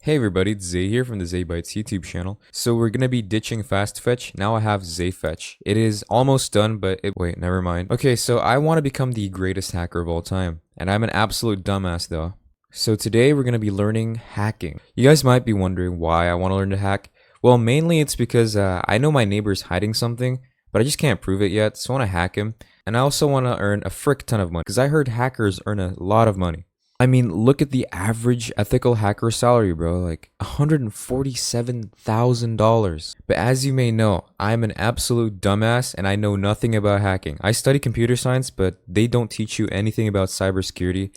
Hey everybody, it's Zay here from the ZayBytes YouTube channel. So we're gonna be ditching fast fetch. Now I have ZayFetch. It is almost done, but wait, never mind. Okay, so I want to become the greatest hacker of all time, and I'm an absolute dumbass though. So today we're gonna be learning hacking. You guys might be wondering why I want to learn to hack. Well, mainly it's because I know my neighbor's hiding something, but I just can't prove it yet, so I want to hack him. And I also want to earn a frick ton of money, because I heard hackers earn a lot of money. I mean, look at the average ethical hacker salary, bro, like $147,000. But as you may know, I'm an absolute dumbass and I know nothing about hacking. I study computer science, but they don't teach you anything about cybersecurity.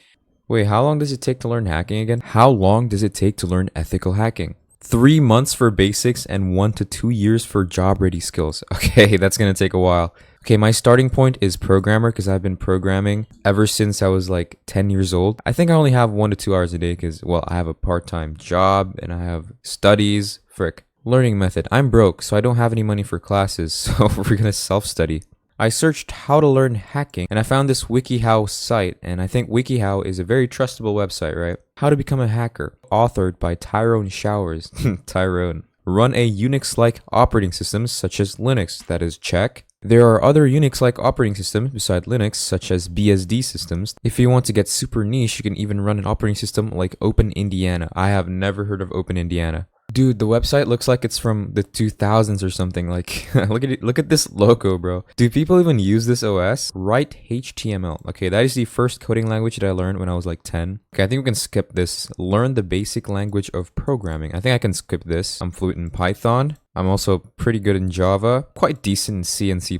Wait, how long does it take to learn hacking again? How long does it take to learn ethical hacking? 3 months for basics and 1 to 2 years for job-ready skills. Okay, that's gonna take a while. Okay, my starting point is programmer because I've been programming ever since I was like 10 years old. I think I only have 1 to 2 hours a day because, well, I have a part-time job and I have studies. Frick. Learning method. I'm broke, so I don't have any money for classes, so we're gonna self-study. I searched how to learn hacking and I found this WikiHow site, and I think WikiHow is a very trustable website, right? How to become a hacker. Authored by Tyrone Showers. Tyrone. Run a Unix-like operating system such as Linux, that is check. There are other Unix-like operating systems beside Linux, such as BSD systems. If you want to get super niche, you can even run an operating system like OpenIndiana. I have never heard of OpenIndiana. Dude, the website looks like it's from the 2000s or something. Like, look at it, look at this logo, bro. Do people even use this OS? Write HTML. Okay, that is the first coding language that I learned when I was like 10. Okay, I think we can skip this. Learn the basic language of programming. I think I can skip this. I'm fluent in Python. I'm also pretty good in Java. Quite decent in C and C++.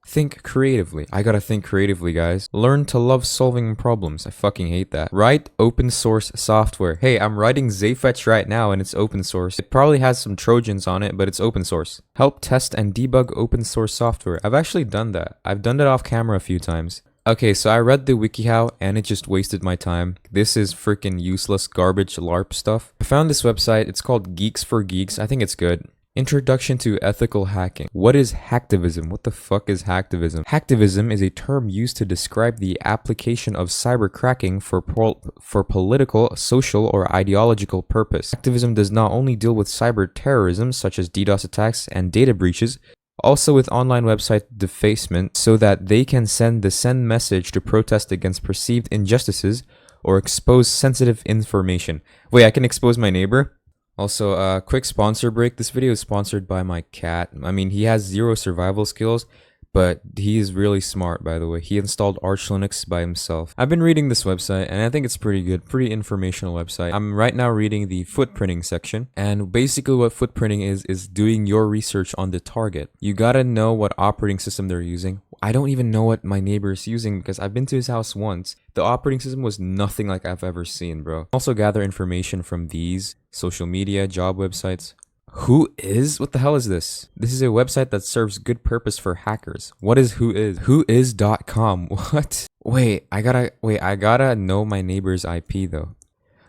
Think creatively. I gotta think creatively, guys. Learn to love solving problems. I fucking hate that. Write open source software. Hey, I'm writing ZayFetch right now and it's open source. It probably has some Trojans on it, but it's open source. Help test and debug open source software. I've actually done that. I've done that off camera a few times. Okay, so I read the WikiHow and it just wasted my time. This is freaking useless garbage LARP stuff. I found this website. It's called Geeks for Geeks. I think it's good. Introduction to ethical hacking. What is hacktivism? What the fuck is hacktivism? Hacktivism is a term used to describe the application of cyber cracking for political, social, or ideological purpose. Hacktivism does not only deal with cyber terrorism, such as DDoS attacks and data breaches, also with online website defacement, so that they can send the send message to protest against perceived injustices or expose sensitive information. Wait, I can expose my neighbor? Also, quick sponsor break. This video is sponsored by my cat. I mean, he has 0 survival skills, but he is really smart, by the way. He installed Arch Linux by himself. I've been reading this website, and I think it's pretty good. Pretty informational website. I'm right now reading the footprinting section, and basically what footprinting is doing your research on the target. You gotta know what operating system they're using. I don't even know what my neighbor is using because I've been to his house once. The operating system was nothing like I've ever seen, bro. Also gather information from these social media, job websites. Who is? What the hell is this? This is a website that serves good purpose for hackers. What is who is? Whois.com. What? Wait, I gotta know my neighbor's IP though.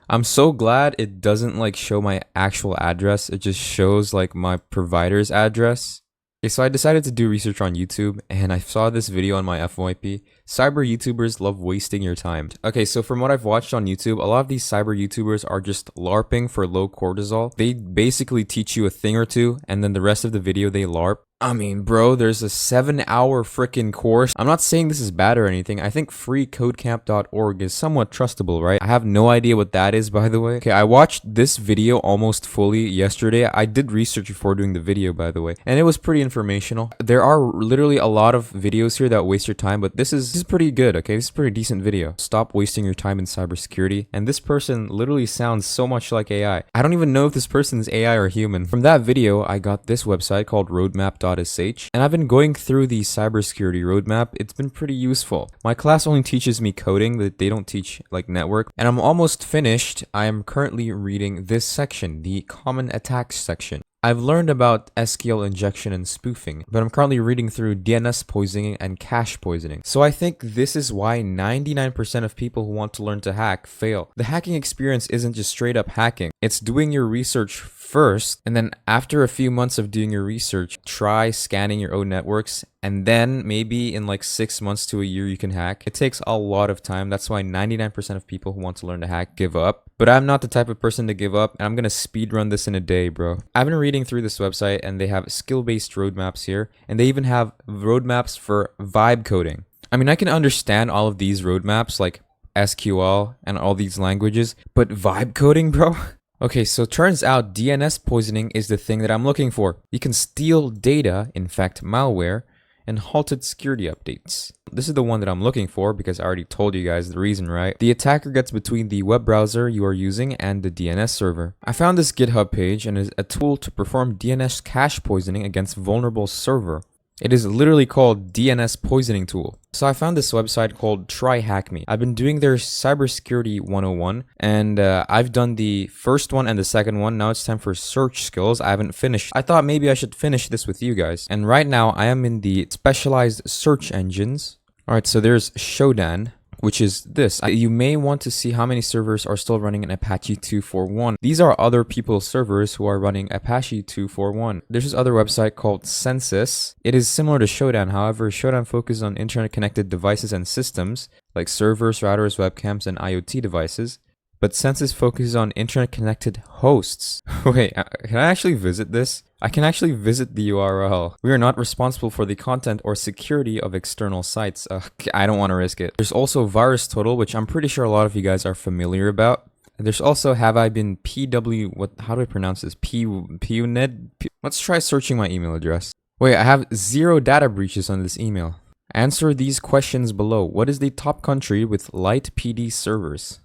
I'm so glad it doesn't like show my actual address. It just shows like my provider's address. Okay, so I decided to do research on YouTube and I saw this video on my FYP. Cyber YouTubers love wasting your time. Okay, so from what I've watched on YouTube, a lot of these cyber YouTubers are just LARPing for low cortisol. They basically teach you a thing or two and then the rest of the video they LARP. I mean, bro, there's a 7-hour freaking course. I'm not saying this is bad or anything. I think freecodecamp.org is somewhat trustable, right? I have no idea what that is, by the way. Okay, I watched this video almost fully yesterday. I did research before doing the video, by the way, and it was pretty informational. There are literally a lot of videos here that waste your time, but this is pretty good, okay? This is a pretty decent video. Stop wasting your time in cybersecurity. And this person literally sounds so much like AI. I don't even know if this person is AI or human. From that video, I got this website called roadmap.sh, and I've been going through the cybersecurity roadmap. It's been pretty useful. My class only teaches me coding, but they don't teach like network, and I'm almost finished. I am currently reading this section, the common attacks section. I've learned about SQL injection and spoofing, but I'm currently reading through DNS poisoning and cache poisoning. So I think this is why 99% of people who want to learn to hack fail. The hacking experience isn't just straight up hacking. It's doing your research first, and then after a few months of doing your research, try scanning your own networks, and then maybe in like 6 months to a year you can hack. It takes a lot of time. That's why 99% of people who want to learn to hack give up. But I'm not the type of person to give up, and I'm gonna speed run this in a day, bro. I've been reading through this website, and they have skill-based roadmaps here, and they even have roadmaps for vibe coding. I mean, I can understand all of these roadmaps, like SQL and all these languages, but vibe coding, bro? Okay, so turns out DNS poisoning is the thing that I'm looking for. You can steal data, infect malware, and halted security updates. This is the one that I'm looking for because I already told you guys the reason, right? The attacker gets between the web browser you are using and the DNS server. I found this GitHub page and is a tool to perform DNS cache poisoning against vulnerable server. It is literally called DNS poisoning tool. So I found this website called TryHackMe. I've been doing their cybersecurity 101 and I've done the first one and the second one. Now it's time for search skills. I haven't finished. I thought maybe I should finish this with you guys. And right now I am in the specialized search engines. Alright, so there's Shodan, which is this. You may want to see how many servers are still running an Apache 241. These are other people's servers who are running Apache 241. There's this other website called Census. It is similar to Shodan, however, Shodan focuses on internet-connected devices and systems, like servers, routers, webcams, and IoT devices. But Census focuses on internet-connected hosts. Wait, can I actually visit this? I can actually visit the URL. We are not responsible for the content or security of external sites. I don't want to risk it. There's also VirusTotal, which I'm pretty sure a lot of you guys are familiar about. There's also Have I Been PW... how do I pronounce this? PUNED? Let's try searching my email address. Wait, I have 0 data breaches on this email. Answer these questions below. What is the top country with light PD servers?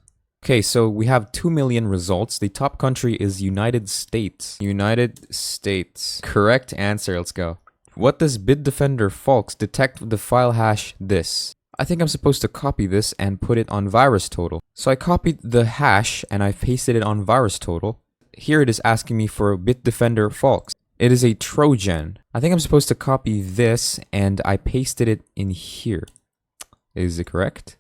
Okay, so we have 2 million results. The top country is United States. United States. Correct answer. Let's go. What does Bitdefender Folks detect with the file hash this? I think I'm supposed to copy this and put it on VirusTotal. So I copied the hash and I pasted it on VirusTotal. Here it is asking me for Bitdefender Folks. It is a Trojan. I think I'm supposed to copy this and I pasted it in here. Is it correct?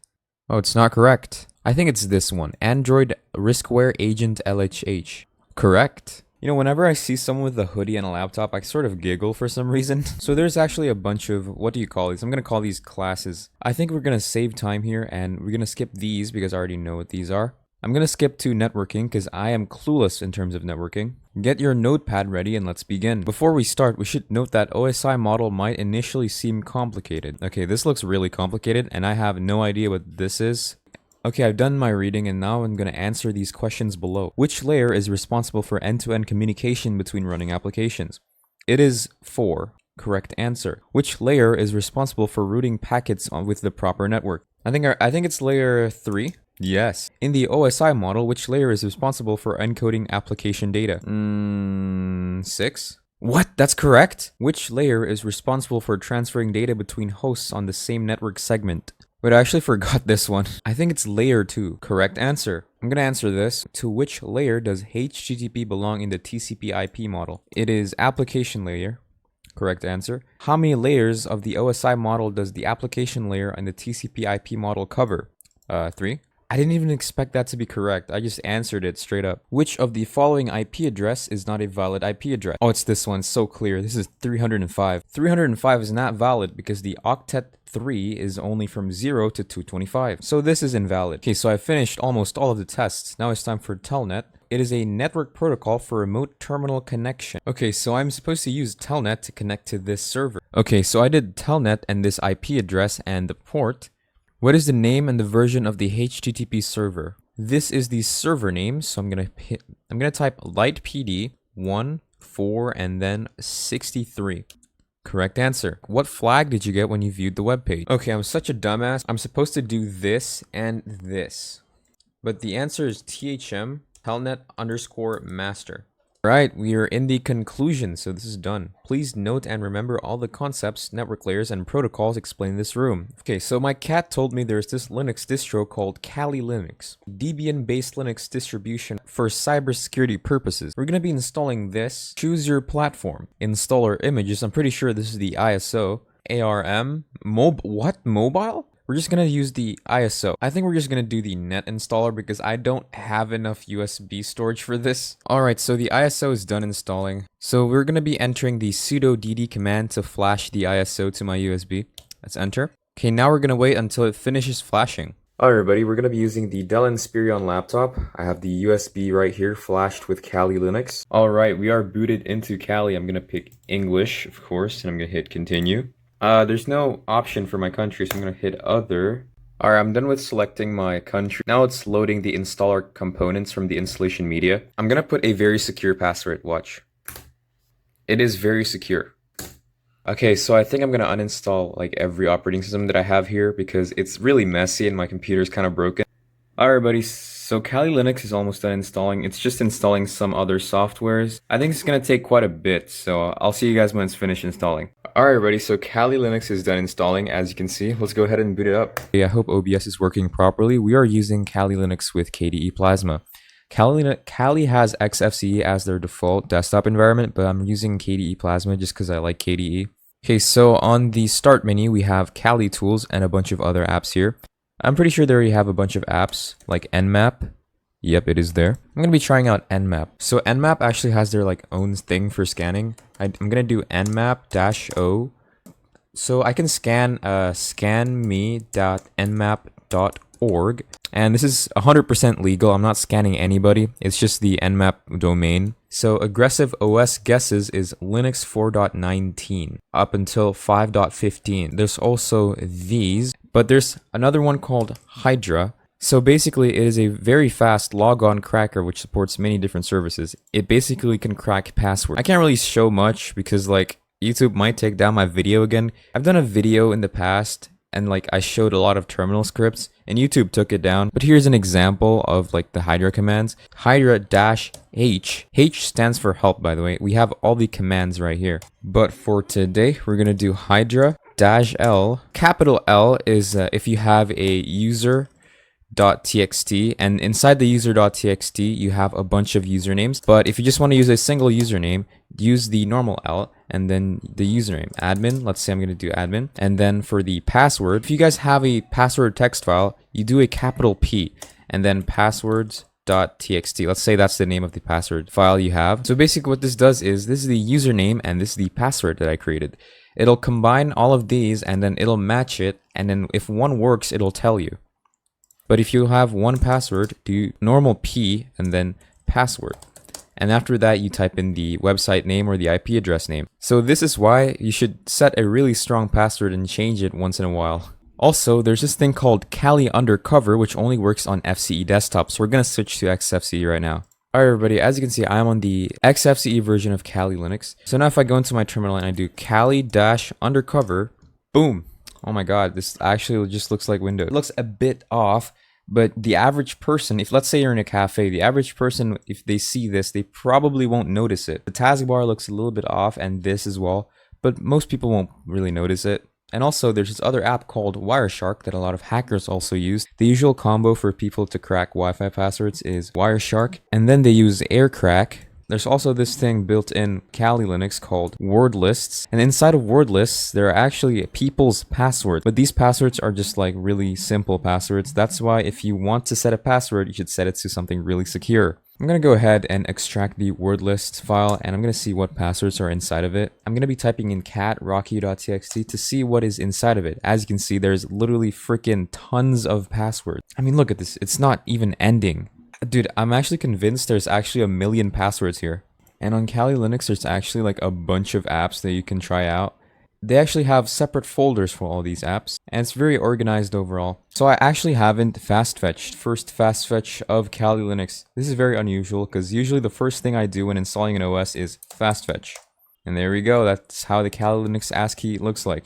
Oh, it's not correct. I think it's this one. Android Riskware Agent LHH. Correct. You know, whenever I see someone with a hoodie and a laptop, I sort of giggle for some reason. So there's actually a bunch of, what do you call these? I'm going to call these classes. I think we're going to save time here and we're going to skip these because I already know what these are. I'm going to skip to networking because I am clueless in terms of networking. Get your notepad ready and let's begin. Before we start, we should note that OSI model might initially seem complicated. Okay, this looks really complicated and I have no idea what this is. Okay, I've done my reading and now I'm going to answer these questions below. Which layer is responsible for end-to-end communication between running applications? It is 4. Correct answer. Which layer is responsible for routing packets with the proper network? I think it's layer 3. Yes. In the OSI model, which layer is responsible for encoding application data? 6. What? That's correct? Which layer is responsible for transferring data between hosts on the same network segment? Wait, I actually forgot this one. I think it's layer 2. Correct answer. I'm gonna answer this. To which layer does HTTP belong in the TCP IP model? It is application layer. Correct answer. How many layers of the OSI model does the application layer and the TCP IP model cover? 3. I didn't even expect that to be correct. I just answered it straight up. Which of the following IP address is not a valid IP address? Oh, it's this one. So clear. This is 305. 305 is not valid because the octet 3 is only from 0 to 225. So this is invalid. Okay, so I finished almost all of the tests. Now it's time for telnet. It is a network protocol for remote terminal connection. Okay, so I'm supposed to use telnet to connect to this server. Okay, so I did telnet and this IP address and the port. What is the name and the version of the HTTP server? This is the server name, so I'm gonna type lightpd 1 4 and then 63. Correct answer. What flag did you get when you viewed the web page? Okay, I'm such a dumbass. I'm supposed to do this and this, but the answer is THM telnet _ master. Right, we are in the conclusion, so this is done. Please note and remember all the concepts, network layers, and protocols explained in this room. Okay, so my cat told me there's this Linux distro called Kali Linux, Debian-based Linux distribution for cybersecurity purposes. We're going to be installing this. Choose your platform. Installer images. I'm pretty sure this is the ISO. ARM. Mobile? We're just going to use the ISO. I think we're just going to do the net installer because I don't have enough USB storage for this. Alright, so the ISO is done installing. So we're going to be entering the sudo dd command to flash the ISO to my USB. Let's enter. Okay, now we're going to wait until it finishes flashing. Hi everybody, we're going to be using the Dell Inspiron laptop. I have the USB right here flashed with Kali Linux. Alright, we are booted into Kali. I'm going to pick English, of course, and I'm going to hit continue. There's no option for my country, so I'm going to hit other. Alright, I'm done with selecting my country. Now it's loading the installer components from the installation media. I'm going to put a very secure password, watch. It is very secure. Okay, so I think I'm gonna uninstall like every operating system that I have here because it's really messy and my computer's kind of broken. Alright everybody, so Kali Linux is almost done installing. It's just installing some other softwares. I think it's gonna take quite a bit, so I'll see you guys when it's finished installing. Alright everybody, so Kali Linux is done installing, as you can see. Let's go ahead and boot it up. Yeah, I hope OBS is working properly. We are using Kali Linux with KDE Plasma. Kali has XFCE as their default desktop environment, but I'm using KDE Plasma just because I like KDE. Okay, so on the start menu, we have Kali tools and a bunch of other apps here. I'm pretty sure they already have a bunch of apps like nmap. Yep, it is there. I'm going to be trying out nmap. So nmap actually has their like own thing for scanning. I'm going to do nmap-o. So I can scan scanme.nmap.org. And this is 100% legal. I'm not scanning anybody. It's just the nmap domain. So aggressive OS guesses is Linux 4.19 up until 5.15. There's also these, but there's another one called Hydra. So basically it is a very fast logon cracker which supports many different services. It basically can crack passwords. I can't really show much because like YouTube might take down my video again. I've done a video in the past and like I showed a lot of terminal scripts and YouTube took it down. But here's an example of like the Hydra commands. Hydra-H. H stands for help, by the way. We have all the commands right here. But for today, we're gonna do Hydra-L. Capital L is if you have a user.txt, and inside the user.txt you have a bunch of usernames. But if you just want to use a single username, use the normal L and then the username admin. Let's say I'm going to do admin. And then for the password, if you guys have a password text file, you do a capital P and then passwords.txt. Let's say that's the name of the password file you have. So basically what this does is this is the username and this is the password that I created. It'll combine all of these and then it'll match it, and then if one works it'll tell you. But if you have one password, do normal P and then password. And after that, you type in the website name or the IP address name. So this is why you should set a really strong password and change it once in a while. Also, there's this thing called Kali Undercover, which only works on XFCE desktops. So we're going to switch to XFCE right now. Alright everybody, as you can see, I'm on the XFCE version of Kali Linux. So now if I go into my terminal and I do Kali-undercover, boom. Oh my god, this actually just looks like Windows. It looks a bit off, but the average person, if let's say you're in a cafe, the average person, if they see this, they probably won't notice it. The taskbar looks a little bit off, and this as well, but most people won't really notice it. And also, there's this other app called Wireshark that a lot of hackers also use. The usual combo for people to crack Wi-Fi passwords is Wireshark, and then they use AirCrack. There's also this thing built in Kali Linux called wordlists, and inside of wordlists there are actually people's passwords, but these passwords are just like really simple passwords. That's why if you want to set a password, you should set it to something really secure. I'm gonna go ahead and extract the wordlist file, and I'm gonna see what passwords are inside of it. I'm gonna be typing in cat.rocky.txt to see what is inside of it. As you can see, there's literally freaking tons of passwords. I mean, look at this, it's not even ending. Dude, I'm actually convinced there's actually 1 million passwords here. And on Kali Linux, there's actually like a bunch of apps that you can try out. They actually have separate folders for all these apps, and it's very organized overall. So I actually haven't fast fetched. First fast fetch of Kali Linux. This is very unusual because usually the first thing I do when installing an OS is fast fetch. And there we go, that's how the Kali Linux ASCII looks like.